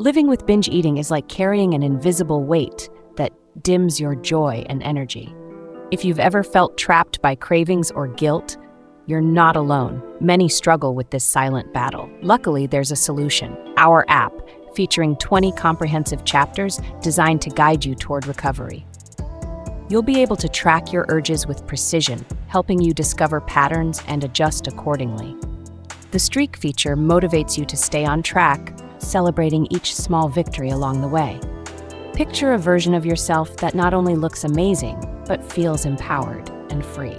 Living with binge eating is like carrying an invisible weight that dims your joy and energy. If you've ever felt trapped by cravings or guilt, you're not alone. Many struggle with this silent battle. Luckily, there's a solution. Our app, featuring 20 comprehensive chapters designed to guide you toward recovery. You'll be able to track your urges with precision, helping you discover patterns and adjust accordingly. The streak feature motivates you to stay on track, celebrating each small victory along the way. Picture a version of yourself that not only looks amazing, but feels empowered and free.